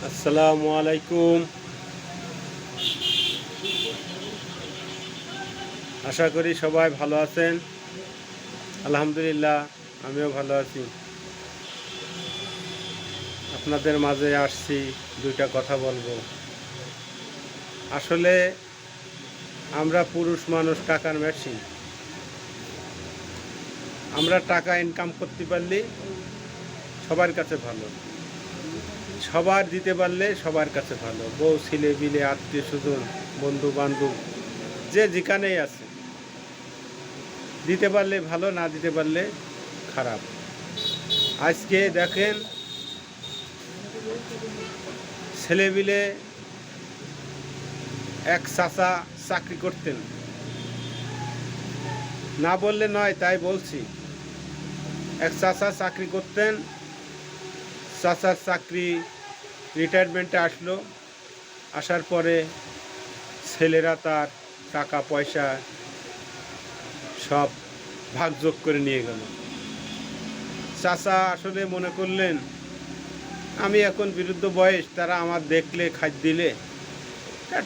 আসসালামু আলাইকুম। আশা করি সবাই ভালো আছেন। আলহামদুলিল্লাহ, আমিও ভালো আছি। আপনাদের মাঝে আসছি, দুইটা কথা বলবো। আসলে আমরা পুরুষ মানুষ টাকার মেশিন। আমরা টাকা ইনকাম করতে পারলে সবার কাছে ভালো, সবার দিতে পারলে সবার কাছে ভালো। বউ, ছেলে বিলে, আত্মীয় স্বজন, বন্ধু বান্ধব, যে যেখানেই আছে, দিতে পারলে ভালো, না দিতে পারলে খারাপ। আজকে দেখেন, ছেলেবিলে এক চাচা চাকরি করতেন, না বললে নয় তাই বলছি। এক চাচা চাকরি করতেন, চাচার চাকরি রিটায়ারমেন্টে আসলো। আসার পরে ছেলেরা তার টাকা পয়সা সব ভাগযোগ করে নিয়ে গেল। চাচা আসলে মনে করলেন, আমি এখন বিরুদ্ধ বয়স, তারা আমার দেখলে খাদ্য দিলে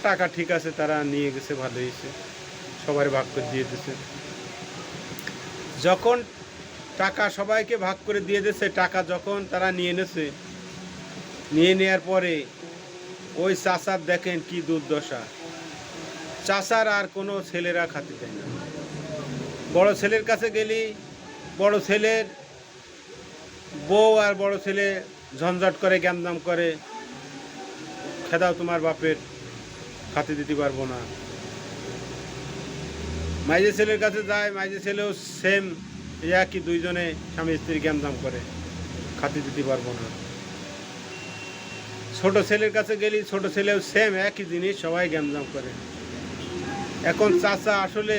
টাকা ঠিক আছে, তারা নিয়ে গেছে, ভালো হয়েছে, সবার ভাগ করে দিয়ে দিয়েছে। যখন টাকা সবাইকে ভাগ করে দিয়ে দিয়েছে, টাকা যখন তারা নিয়ে নেছে, নিয়ে নেওয়ার পরে ওই চাচার দেখেন কি দুর্দশা। চাচার আর কোনো ছেলেরা খাতে দেয় না। বড় ছেলের কাছে গেলি, বড় ছেলের বউ আর বড় ছেলে ঝঞ্ঝাট করে, গ্যামদাম করে, খেদাও তোমার বাপের, খাতে দিতে পারবো না। মাইজে ছেলের কাছে যায়, মাইজে ছেলেও সেম একই, দুইজনে স্বামী স্ত্রী গ্যামদাম করে, খাতে দিতে পারবো না। ছোট ছেলের কাছে গেলি, ছোট ছেলেও সেম একই জিনিস, সবাই গ্যামদাম করে। এখন চাচা আসলে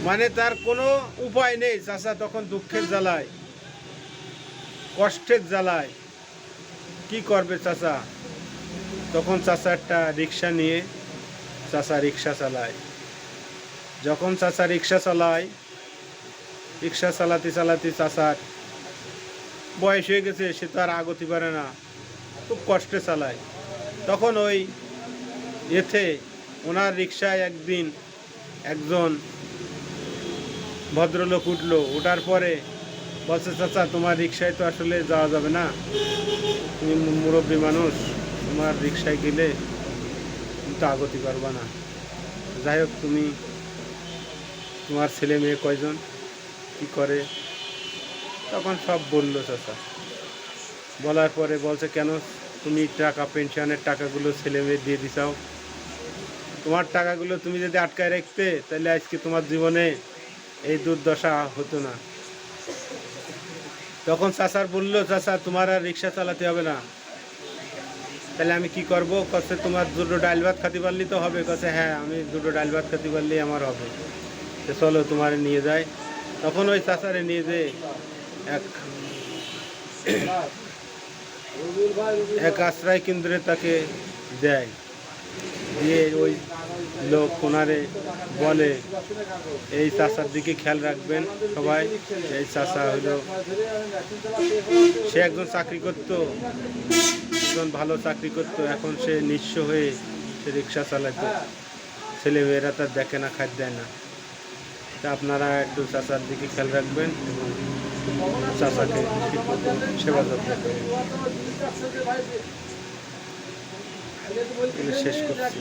মানে তার কোনো উপায় নেই। চাচা তখন দুঃখের জ্বালায়, কষ্টের জ্বালায়, কি করবে চাচা? তখন চাচা একটা রিক্সা নিয়ে চাচা রিক্সা চালায়। যখন চাচা রিক্সা চালায়, রিক্সা চালাতে চালাতে চাচার বয়স হয়ে গেছে, সে তো আর আগতে পারে না, খুব কষ্টে চালায়। তখন ওই ওনার রিক্সায় একদিন একজন ভদ্রলোক উঠলো। ওঠার পরে বলছে, চাচা তোমার রিক্সায় তো আসলে যাওয়া যাবে না, তুমি মুরব্বী মানুষ, তোমার রিক্সায় গেলে তুমি তো আগতে পারবা না। যাই হোক, তুমি তোমার ছেলে মেয়ে কয়জন, কি করে? তখন সব বললো চাচা। বলার পরে বলছে, কেন তুমি টাকা, পেনশনের টাকাগুলো ছেলে মেয়ে দিয়ে দিছাও? তোমার টাকাগুলো তুমি যদি আটকায় রাখতে, তাহলে আজকে তোমার জীবনে এই দুর্দশা হতো না। তখন চাচার বললো, চাচা তোমার আর রিক্সা চালাতে হবে না, তাহলে আমি কি করবো? কাছে তোমার দুটো ডাল ভাত খাতে পারলি তো হবে। কাছে হ্যাঁ, আমি দুটো ডাল ভাত খাতে পারলেই আমার হবে, তো চলো তোমার নিয়ে যায়। তখন ওই চাচারে নিয়ে যে এক আশ্রয় কেন্দ্রে তাকে দেয়। দিয়ে ওই লোক ওনারে বলে, এই চাচার দিকে খেয়াল রাখবেন সবাই। এই চাচা হলো, সে একজন চাকরি করতো, একজন ভালো চাকরি করতো, এখন সে নিঃস্ব হয়ে সে রিক্সা চালাতো। ছেলে মেয়েরা তার দেখে না, খাদ্য দেয় না। তা আপনারা একটু চাচার দিকে খেয়াল রাখবেন এবং চাচাকে সেবা যত্ন করবেন। শেষ করছি।